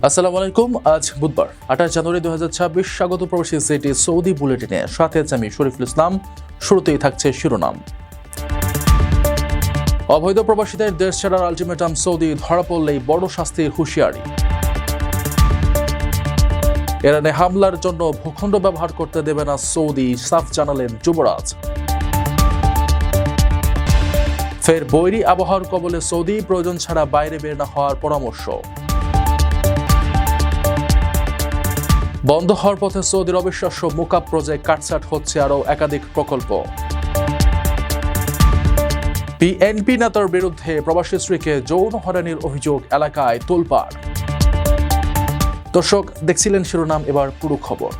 আসসালামু আলাইকুম। আজ বুধবার 28 জানুয়ারি 2026। স্বাগত প্রবাসী সিটি সৌদি বুলেটিনে, সাথে আছে আমি শরীফুল ইসলাম। শুরুতেই থাকছে শিরোনাম। অবৈধ প্রবাসীদের দেশ ছাড়ার আলটিমেটাম, সৌদি ধরা পড়লেই বড় শাস্তির হুঁশিয়ারি। ইরানে হামলার জন্য ভূখণ্ড ব্যবহার করতে দেবে না সৌদি, সাফ জানালেন যুবরাজ। ফের বৈরী আবহাওয়ার কবলে সৌদি, প্রয়োজন ছাড়া বাইরে বের না হওয়ার পরামর্শ। বন্ধ হওয়ার পথে সৌদির অবিশ্বাস্য মুকাপ প্রজেক্ট, কাটছাট হচ্ছে আরও একাধিক প্রকল্প। বিএনপি নেতার বিরুদ্ধে প্রবাসী স্ত্রীকে যৌন হয়রানির অভিযোগ, এলাকায় তোলপাড়। দর্শক, দেখছিলেন শিরোনাম, এবার পুরো খবর।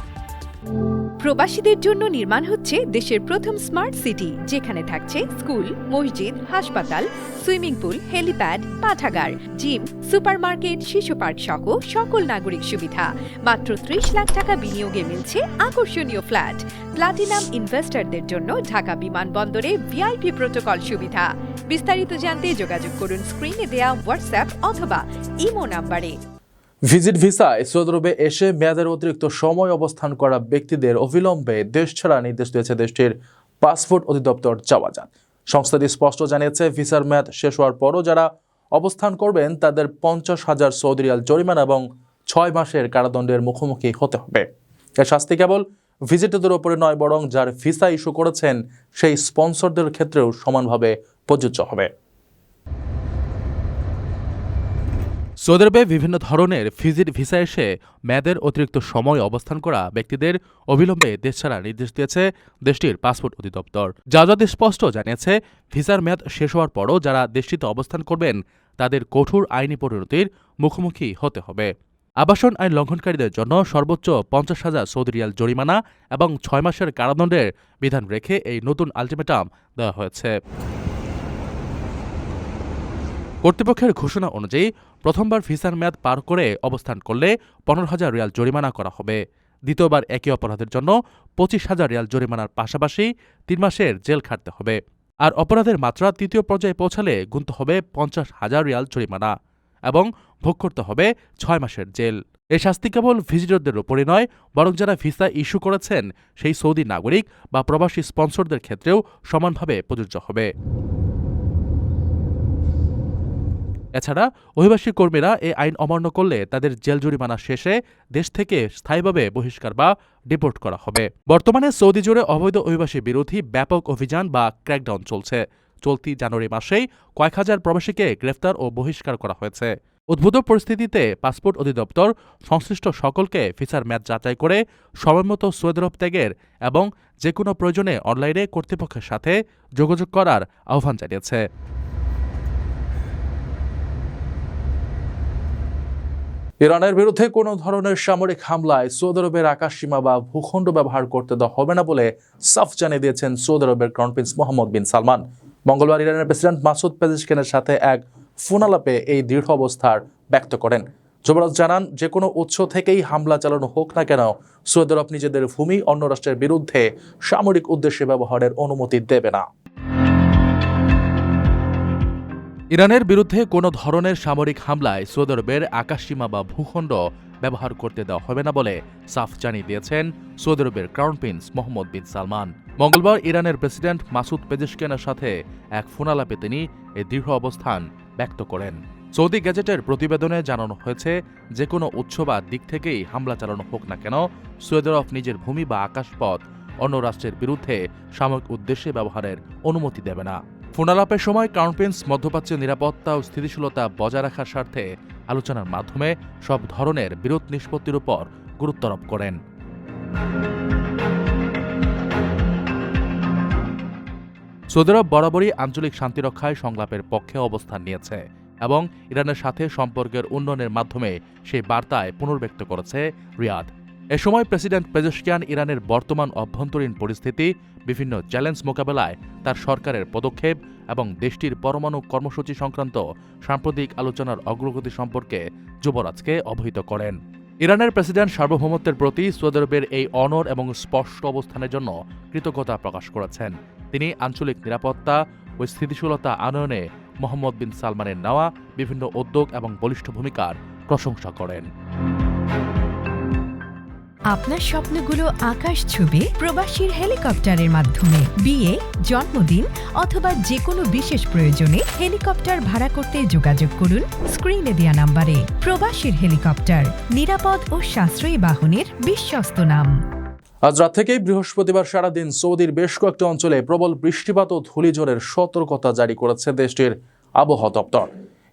প্রবাসীদের জন্য নির্মাণ হচ্ছে দেশের প্রথম স্মার্ট সিটি, যেখানে থাকছে স্কুল, মসজিদ, হাসপাতাল, সুইমিং পুল, হেলিপ্যাড, পাঠাগার, জিম, সুপারমার্কেট, শিশু পার্ক সহ সকল নাগরিক সুবিধা। মাত্র 30 লাখ টাকা বিনিয়োগে মিলছে আকর্ষণীয় ফ্ল্যাট। প্লাটিনাম ইনভেস্টরদের জন্য ঢাকা বিমানবন্দরে ভিআইপি প্রোটোকল সুবিধা। বিস্তারিত জানতে যোগাযোগ করুন স্ক্রিনে দেয়া হোয়াটসঅ্যাপ অথবা ইমো নাম্বারে। ভিজিট ভিসায় সৌদি আরবে এসে মেয়াদের অতিরিক্ত সময় অবস্থান করা ব্যক্তিদের অবিলম্বে দেশ ছাড়া নির্দেশ দিয়েছে দেশটির পাসপোর্ট অধিদপ্তর জাওয়াজাত। সংস্থাটি স্পষ্ট জানিয়েছে, ভিসার মেয়াদ শেষ হওয়ার পরও যারা অবস্থান করবেন তাদের 50,000 সৌদি রিয়াল জরিমানা এবং 6 মাসের কারাদণ্ডের মুখোমুখি হতে হবে। এর শাস্তি কেবল ভিজিটরদের ওপরে নয়, বরং যার ভিসা ইস্যু করেছেন সেই স্পন্সরদের ক্ষেত্রেও সমানভাবে প্রযোজ্য হবে। সৌদি আরবে বিভিন্ন ধরনের ভিজিট ভিসা এসে মেয়াদের অতিরিক্ত সময় অবস্থান করা ব্যক্তিদের অবিলম্বে দেশ ছাড়া নির্দেশ দিয়েছে দেশটির পাসপোর্ট অধিদপ্তর। জাওয়াজাত স্পষ্ট জানিয়েছে, ভিসার মেয়াদ শেষ হওয়ার পরও যারা দেশটিতে অবস্থান করবেন তাদের কঠোর আইনি পরিণতির মুখোমুখি হতে হবে। আবাসন আইন লঙ্ঘনকারীদের জন্য সর্বোচ্চ 50,000 সৌদি রিয়াল জরিমানা এবং 6 মাসের কারাদণ্ডের বিধান রেখে এই নতুন আলটিমেটাম দেওয়া হয়েছে। কর্তৃপক্ষের ঘোষণা অনুযায়ী প্রথমবার ভিসার মেয়াদ পার করে অবস্থান করলে 15,000 রিয়াল জরিমানা করা হবে। দ্বিতীয়বার একই অপরাধের জন্য 25,000 রিয়াল জরিমানার পাশাপাশি 3 মাসের জেল খাটতে হবে। আর অপরাধের মাত্রা তৃতীয় পর্যায়ে পৌঁছালে গুনতে হবে 50,000 রিয়াল জরিমানা এবং ভোগ করতে হবে 6 মাসের জেল। এই শাস্তি কেবল ভিজিটরদের ওপরই নয়, বরং যারা ভিসা ইস্যু করেছেন সেই সৌদি নাগরিক বা প্রবাসী স্পন্সরদের ক্ষেত্রেও সমানভাবে প্রযোজ্য হবে। এছাড়া অভিবাসী কর্মীরা এই আইন অমান্য করলে তাদের জেল জরিমানা শেষে দেশ থেকে স্থায়ীভাবে বহিষ্কার বা ডিপোর্ট করা হবে। বর্তমানে সৌদি জুড়ে অবৈধ অভিবাসী বিরোধী ব্যাপক অভিযান বা ক্র্যাকডাউন চলছে। চলতি জানুয়ারি মাসেই কয়েক হাজার প্রবাসীকে গ্রেফতার ও বহিষ্কার করা হয়েছে। উদ্ভূত পরিস্থিতিতে পাসপোর্ট অধিদপ্তর সংশ্লিষ্ট সকলকে ভিসার মেয়াদ যাচাই করে সময়মতো সৌদি আরব ত্যাগের এবং যে কোনো প্রয়োজনে অনলাইনে কর্তৃপক্ষের সাথে যোগাযোগ করার আহ্বান জানিয়েছে। ইরানের বিরুদ্ধে কোনো ধরনের সামরিক হামলায় সৌদি আরবের আকাশসীমা বা ভূখণ্ড ব্যবহার করতে দেওয়া হবে না বলে সাফ জানিয়ে দিয়েছেন সৌদি আরবের ক্রাউন প্রিন্স মোহাম্মদ বিন সালমান। মঙ্গলবার ইরানের প্রেসিডেন্ট মাসুদ পেজেশকিয়ানের সাথে এক ফোনালাপে এই দৃঢ় অবস্থার ব্যক্ত করেন। যুবরাজ জানান, যে কোনো উৎস থেকেই হামলা চালানো হোক না কেন, সৌদি আরব নিজেদের ভূমি অন্য রাষ্ট্রের বিরুদ্ধে সামরিক উদ্দেশ্যে ব্যবহারের অনুমতি দেবে না। ইরানের বিরুদ্ধে কোনো ধরনের সামরিক হামলায় সৌদি আরবের আকাশসীমা বা ভূখণ্ড ব্যবহার করতে দেওয়া হবে না বলে সাফ জানিয়ে দিয়েছেন সৌদি আরবের ক্রাউন প্রিন্স মোহাম্মদ বিন সালমান। মঙ্গলবার ইরানের প্রেসিডেন্ট মাসুদ পেজেশকিয়ানের সাথে এক ফোনালাপে তিনি এই দৃঢ় অবস্থান ব্যক্ত করেন। সৌদি গ্যাজেটের প্রতিবেদনে জানানো হয়েছে, যে কোনো উৎস বা দিক থেকেই হামলা চালানো হোক না কেন, সৌদি আরব নিজের ভূমি বা আকাশপথ অন্য রাষ্ট্রের বিরুদ্ধে সামরিক উদ্দেশ্যে ব্যবহারের অনুমতি দেবে না। ফোনালাপের সময় ক্রাউন প্রিন্স মধ্যপ্রাচ্যের নিরাপত্তা ও স্থিতিশীলতা বজায় রাখার স্বার্থে আলোচনার মাধ্যমে সব ধরনের বিরোধ নিষ্পত্তির উপর গুরুত্বারোপ করেন। সৌদি আরব বরাবরই আঞ্চলিক শান্তিরক্ষায় সংলাপের পক্ষে অবস্থান নিয়েছে এবং ইরানের সাথে সম্পর্কের উন্নয়নের মাধ্যমে সেই বার্তায় পুনর্ব্যক্ত করেছে রিয়াদ। এ সময় প্রেসিডেন্ট পেজেশকিয়ান ইরানের বর্তমান অভ্যন্তরীণ পরিস্থিতি, বিভিন্ন চ্যালেঞ্জ মোকাবেলায় তার সরকারের পদক্ষেপ এবং দেশটির পরমাণু কর্মসূচি সংক্রান্ত সাম্প্রতিক আলোচনার অগ্রগতি সম্পর্কে যুবরাজকে অবহিত করেন। ইরানের প্রেসিডেন্ট সার্বভৌমত্বের প্রতি সৌদি আরবের এই অনড় এবং স্পষ্ট অবস্থানের জন্য কৃতজ্ঞতা প্রকাশ করেছেন। তিনি আঞ্চলিক নিরাপত্তা ও স্থিতিশীলতা আনয়নে মোহাম্মদ বিন সালমানের নেওয়া বিভিন্ন উদ্যোগ এবং বলিষ্ঠ ভূমিকার প্রশংসা করেন। আপনার স্বপ্নগুলো আকাশ ছুবে প্রবাসীর হেলিকপ্টারের মাধ্যমে। বিয়ে, জন্মদিন অথবা যে কোনো বিশেষ প্রয়োজনে হেলিকপ্টার ভাড়া করতে যোগাযোগ করুন স্ক্রিনে দেয়া নাম্বারে। প্রবাসীর হেলিকপ্টার, নিরাপদ ও সাশ্রয়ী বাহনের বিশ্বস্ত নাম। আজ রাত থেকেই বৃহস্পতিবার সারাদিন সৌদির বেশ কয়েকটি অঞ্চলে প্রবল বৃষ্টিপাত ও ধূলিঝড়ের সতর্কতা জারি করেছে দেশটির আবহাওয়া দপ্তর।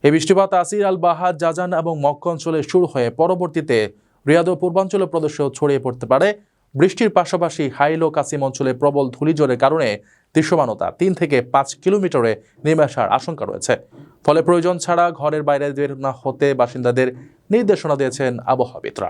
এই বৃষ্টিপাত আসির আল বাহা, জাজান এবং মক্কা অঞ্চলে শুরু হয়ে পরবর্তীতে রিয়াদ ও পূর্বাঞ্চল প্রদেশেও ছড়িয়ে পড়তে পারে। বৃষ্টির পাশাপাশি হাইল ও কাসিম অঞ্চলে প্রবল ধূলিঝড়ের কারণে দৃশ্যমানতা 3 থেকে 5 কিলোমিটারে নেমে আসার আশঙ্কা রয়েছে। ফলে প্রয়োজন ছাড়া ঘরের বাইরে বের না হতে বাসিন্দাদের নির্দেশনা দিয়েছেন আবহাওয়াবিদরা।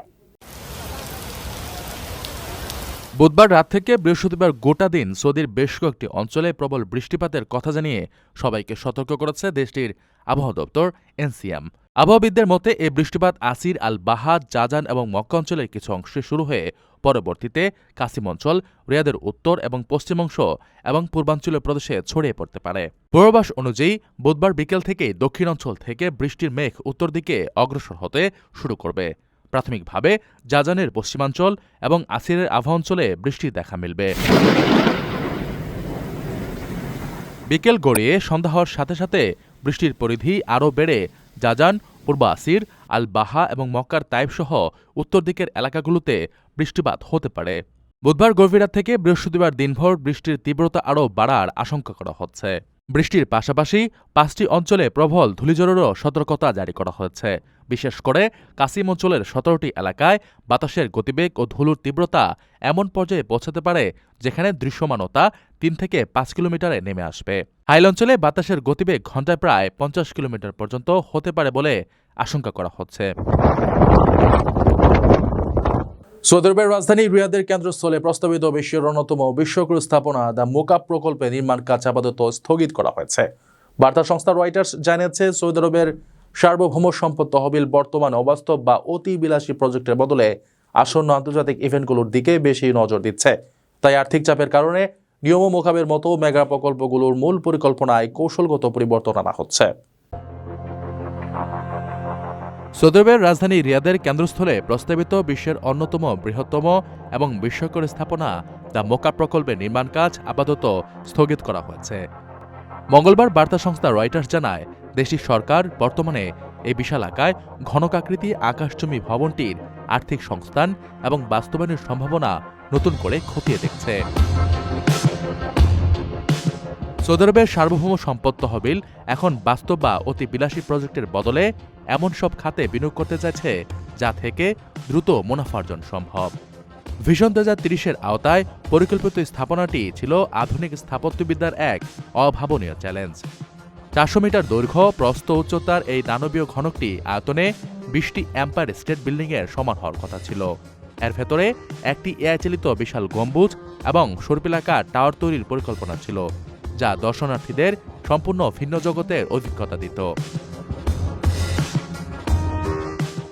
বুধবার রাত থেকে বৃহস্পতিবার গোটা দিন সৌদির বেশ কয়েকটি অঞ্চলে প্রবল বৃষ্টিপাতের কথা জানিয়ে সবাইকে সতর্ক করেছে দেশটির আবহাওয়া দপ্তর এনসিএম। আবহাওয়াবিদদের মতে এই বৃষ্টিপাত আসির আল বাহা, জাজান এবং মক্কা অঞ্চলের কিছু অংশে শুরু হয়ে পরবর্তীতে কাসিম অঞ্চল, রিয়াদের উত্তর এবং পশ্চিমাংশ এবং পূর্বাঞ্চলীয় প্রদেশে ছড়িয়ে পড়তে পারে। পূর্বাভাস অনুযায়ী বুধবার বিকেল থেকেই দক্ষিণাঞ্চল থেকে বৃষ্টির মেঘ উত্তর দিকে অগ্রসর হতে শুরু করবে। প্রাথমিকভাবে জাজানের পশ্চিমাঞ্চল এবং আসিরের আভা অঞ্চলে বৃষ্টির দেখা মিলবে। বিকেল গড়িয়ে সন্ধ্যা হওয়ার সাথে সাথে বৃষ্টির পরিধি আরও বেড়ে জাজান, পূর্ব আসির, আল বাহা এবং মক্কার তাইফ সহ উত্তর দিকের এলাকাগুলোতে বৃষ্টিপাত হতে পারে। বুধবার গভীর রাত থেকে বৃহস্পতিবার দিনভর বৃষ্টির তীব্রতা আরও বাড়ার আশঙ্কা করা হচ্ছে। বৃষ্টির পাশাপাশি 5টি অঞ্চলে প্রবল ধূলিঝড়েরও সতর্কতা জারি করা হয়েছে। বিশেষ করে কাসিম অঞ্চলের 17টি এলাকায় বাতাসের গতিবেগ ও ধুলোর তীব্রতা এমন পর্যায়ে পৌঁছাতে পারে যেখানে দৃশ্যমানতা 3 থেকে 5 কিলোমিটারে নেমে আসবে। হাইল অঞ্চলে বাতাসের গতিবেগ ঘণ্টায় প্রায় 50 কিলোমিটার পর্যন্ত হতে পারে বলে আশঙ্কা করা হচ্ছে। সৌদি আরবের রাজধানী রিয়াদের কেন্দ্রস্থলে প্রস্তাবিত বিশ্বের অন্যতম বিস্ময়কর স্থাপনা দ্য মোকাব প্রকল্পে নির্মাণ কাজ আপাতত স্থগিত করা হয়েছে। বার্তা সংস্থা রয়টার্স জানিয়েছে, সৌদি আরবের সার্বভৌম সম্পদ তহবিল বর্তমান অবাস্তব বা অতি বিলাসী প্রজেক্টের বদলে আসন্ন আন্তর্জাতিক ইভেন্টগুলোর দিকে বেশি নজর দিচ্ছে। তাই আর্থিক চাপের কারণে নিয়ম মোকাবের মতো মেগা প্রকল্পগুলোর মূল পরিকল্পনায় কৌশলগত পরিবর্তন আনা হচ্ছে। সৌদি আরবের রাজধানী রিয়াদের কেন্দ্রস্থলে প্রস্তাবিত বিশ্বের অন্যতম বৃহত্তম এবং বিস্ময়কর স্থাপনা দ্য মোকাব প্রকল্পের নির্মাণ কাজ আপাতত স্থগিত করা হয়েছে। মঙ্গলবার বার্তা সংস্থা রয়টার্স জানায়, দেশটির সরকার বর্তমানে এই বিশাল আকায় ঘনকাকৃতি আকাশচুম্বী ভবনটির আর্থিক সংস্থান এবং বাস্তবায়নের সম্ভাবনা নতুন করে খতিয়ে দেখছে। সৌদি আরবের সার্বভৌম সম্পদ তহবিল এখন বাস্তব বা অতি বিলাসী প্রজেক্টের বদলে এমন সব খাতে বিনিয়োগ করতে চাইছে যা থেকে দ্রুত মুনাফা অর্জন সম্ভব। ভিশন 2030-এর আওতায় পরিকল্পিত স্থাপনাটি ছিল আধুনিক স্থাপত্যবিদ্যার এক অভাবনীয় চ্যালেঞ্জ। 400 মিটার দৈর্ঘ্য, প্রস্থ উচ্চতার এই দানবীয় ঘনকটি আয়তনে 20টি এম্পায়ার স্টেট বিল্ডিংয়ের সমান হওয়ার কথা ছিল। এর ভেতরে একটি এআই চালিত বিশাল গম্বুজ এবং সর্পিলাকার টাওয়ার তৈরির পরিকল্পনা ছিল, যা দর্শনার্থীদের সম্পূর্ণ ভিন্ন জগতের অভিজ্ঞতা দিত।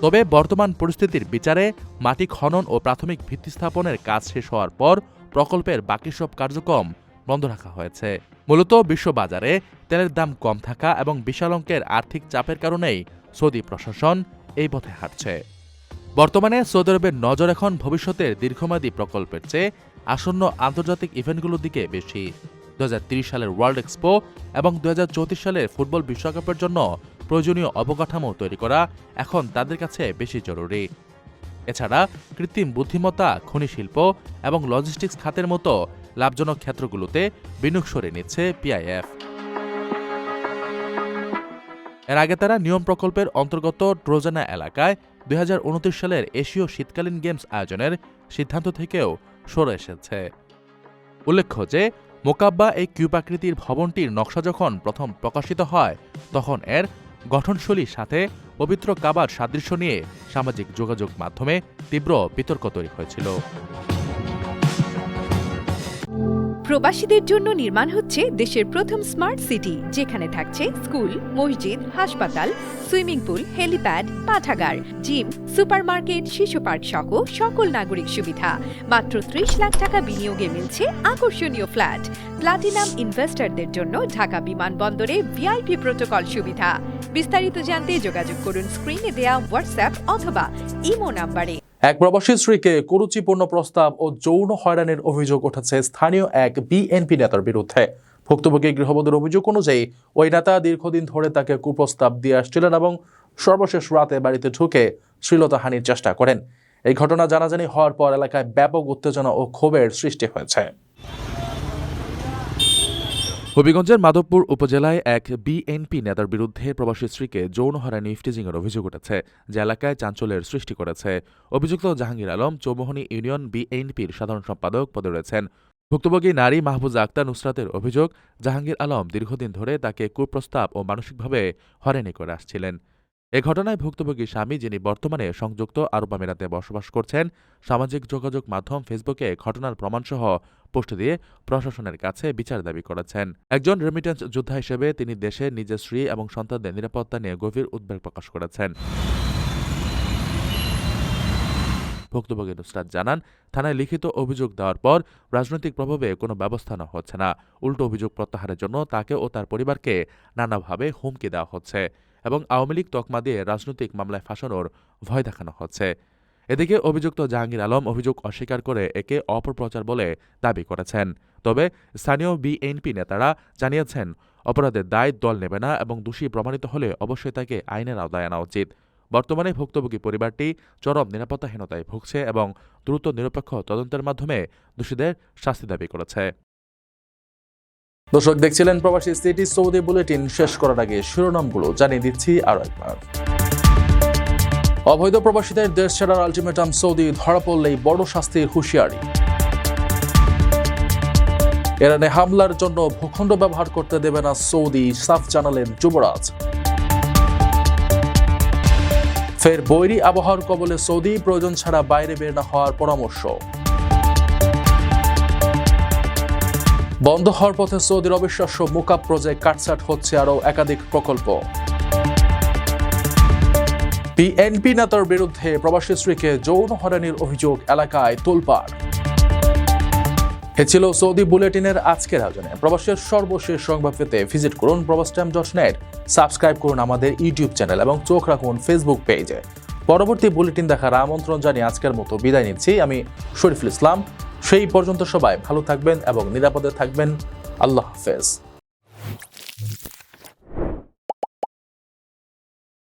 তবে বর্তমান পরিস্থিতির বিচারে মাটি খনন ও প্রাথমিক ভিত্তি স্থাপনের কাজ শেষ হওয়ার পর প্রকল্পের বাকি সব কার্যক্রম বন্ধ রাখা হয়েছে। মূলত বিশ্ববাজারে তেলের দাম কম থাকা এবং বিশাল অঙ্কের আর্থিক চাপের কারণেই সৌদি প্রশাসন এই পথে হাঁটছে। বর্তমানে সৌদি আরবের নজর এখন ভবিষ্যতের দীর্ঘমেয়াদী প্রকল্পের চেয়ে আসন্ন আন্তর্জাতিক ইভেন্টগুলোর দিকে বেশি। 2030 সালের ওয়ার্ল্ড এক্সপো এবং 2034 সালের ফুটবল বিশ্বকাপের জন্য প্রয়োজনীয় অবকাঠামো তৈরি করা এখন তাদের কাছে বেশি জরুরি। এছাড়া কৃত্রিম বুদ্ধিমত্তা, খনি শিল্প এবং লজিস্টিক্স খাতের মতো লাভজনক ক্ষেত্রগুলোতে বিনিয়োগ সরিয়ে নিচ্ছে পিআইএফ। এর আগে তারা নিয়ম প্রকল্পের অন্তর্গত ট্রোজানা এলাকায় 2029 সালের এশীয় শীতকালীন গেমস আয়োজনের সিদ্ধান্ত থেকেও সরে এসেছে। উল্লেখ্য যে মোকাব্বা এই কিউবাকৃতির ভবনটির নকশা যখন প্রথম প্রকাশিত হয় তখন এর গঠনশৈলীর সাথে পবিত্র কাবার সাদৃশ্য নিয়ে সামাজিক যোগাযোগ মাধ্যমে তীব্র বিতর্ক তৈরি হয়েছিল। প্রবাসীদের জন্য নির্মাণ হচ্ছে দেশের প্রথম স্মার্ট সিটি, যেখানে থাকছে স্কুল, মসজিদ, হাসপাতাল, সুইমিং পুল, হেলিপ্যাড, পাঠাগার, জিম, সুপারমার্কেট, শিশু পার্ক সহ সকল নাগরিক সুবিধা। মাত্র 30 লাখ টাকা বিনিয়োগে মিলছে আকর্ষণীয় ফ্ল্যাট। প্লাটিনাম ইনভেস্টরদের জন্য ঢাকা বিমানবন্দরে ভিআইপি প্রোটোকল সুবিধা। বিস্তারিত জানতে যোগাযোগ করুন স্ক্রিনে দেয়া হোয়াটসঅ্যাপ অথবা ইমো নাম্বারে। এক প্রবাসী স্ত্রীকে কুরুচিপূর্ণ প্রস্তাব ও যৌন হয়রানির অভিযোগ উঠেছে স্থানীয় এক বিএনপি নেতার বিরুদ্ধে। ভুক্তভোগী গৃহবধূর অভিযোগ অনুযায়ী ওই নেতা দীর্ঘদিন ধরে তাকে কুপ্রস্তাব দিয়ে আসছিলেন এবং সর্বশেষ রাতে বাড়িতে ঢুকে শ্লীলতাহানির চেষ্টা করেন। এই ঘটনা জানাজানি হওয়ার পর এলাকায় ব্যাপক উত্তেজনা ও ক্ষোভের সৃষ্টি হয়েছে। হবিগঞ্জের মাধবপুর উপজেলায় এক বিএনপি নেতার বিরুদ্ধে প্রবাসী স্ত্রীকে যৌন হয়রানি ইফটিজিংয়ের অভিযোগ উঠেছে, যা এলাকায় চাঞ্চল্যের সৃষ্টি করেছে। অভিযুক্ত জাহাঙ্গীর আলম চৌমোহনী ইউনিয়ন বিএনপির সাধারণ সম্পাদক পদে রয়েছেন। ভুক্তভোগী নারী মাহফুজা আক্তার নুসরাতের অভিযোগ, জাহাঙ্গীর আলম দীর্ঘদিন ধরে তাকে কুপ্রস্তাব ও মানসিকভাবে হয়রানি করে আসছিলেন। এ ঘটনায় ভুক্তভোগী স্বামী, যিনি বর্তমানে সংযুক্ত আরব আমিরাতে বসবাস করছেন, সামাজিক যোগাযোগ মাধ্যম ফেসবুকে ঘটনার প্রমাণসহ পোস্ট দিয়ে প্রশাসনের কাছে বিচার দাবি করেছেন। একজন রেমিটেন্স যোদ্ধা হিসেবে তিনি দেশে নিজের স্ত্রী এবং সন্তানদের নিরাপত্তা নিয়ে গভীর উদ্বেগ প্রকাশ করেছেন। ভুক্তভোগী নুসরাত জানান, থানায় লিখিত অভিযোগ দেওয়ার পর রাজনৈতিক প্রভাবে কোনো ব্যবস্থা নেওয়া হচ্ছে না। উল্টো অভিযোগ প্রত্যাহারের জন্য তাকে ও তার পরিবারকে নানাভাবে হুমকি দেওয়া হচ্ছে এবং আওয়ামী লীগ তকমা দিয়ে রাজনৈতিক মামলায় ফাঁসানোর ভয় দেখানো হচ্ছে। এদিকে অভিযুক্ত জাহাঙ্গীর আলম অভিযোগ অস্বীকার করে একে অপপ্রচার বলে দাবি করেছেন। তবে স্থানীয় বিএনপি নেতারা জানিয়েছেন, অপরাধের দায় দল নেবে না এবং দোষী প্রমাণিত হলে অবশ্যই তাকে আইনের আওতায় আনা উচিত। বর্তমানে ভুক্তভোগী পরিবারটি চরম নিরাপত্তাহীনতায় ভুগছে এবং দ্রুত নিরপেক্ষ তদন্তের মাধ্যমে দোষীদের শাস্তি দাবি করেছে। দর্শক, দেখছিলেন প্রবাসী সিটি সৌদি বুলেটিন। শেষ করার আগে শিরোনামগুলো জানিয়ে দিচ্ছি আরো একবার। অবৈধ প্রবাসীদের দেশ ছাড়ার আলটিমেটাম সৌদি ধরা পড়লেই বড় শাস্তির হুঁশিয়ারি। ইরানে হামলার জন্য ভূখণ্ড ব্যবহার করতে দেবে না সৌদি, সাফ জানালেন যুবরাজ। ফের বৈরী আবহাওয়ার কবলে সৌদি, প্রয়োজন ছাড়া বাইরে বের না হওয়ার পরামর্শ। বন্ধ হওয়ার পথে সৌদির অবিশ্বাস্য মুকাপ প্রজেক্ট, কাটছাট হচ্ছে আরও একাধিক প্রকল্প। বিএনপি নেতার বিরুদ্ধে প্রবাসী স্ত্রীকে যৌন হয়রানির অভিযোগ, এলাকায় তোলপাড়। এ ছিল সৌদি বুলেটিনের আজকের আয়োজনে। প্রবাসের সর্বশেষ সংবাদ পেতে ভিজিট করুন probastimes.net, সাবস্ক্রাইব করুন আমাদের ইউটিউব চ্যানেল এবং চোখ রাখুন ফেসবুক পেজে। পরবর্তী বুলেটিন দেখার আমন্ত্রণ জানিয়ে আজকের মতো বিদায় নিচ্ছি। আমি শরীফুল ইসলাম। সেই পর্যন্ত সবাই ভালো থাকবেন এবং নিরাপদে থাকবেন। আল্লাহ হাফেজ।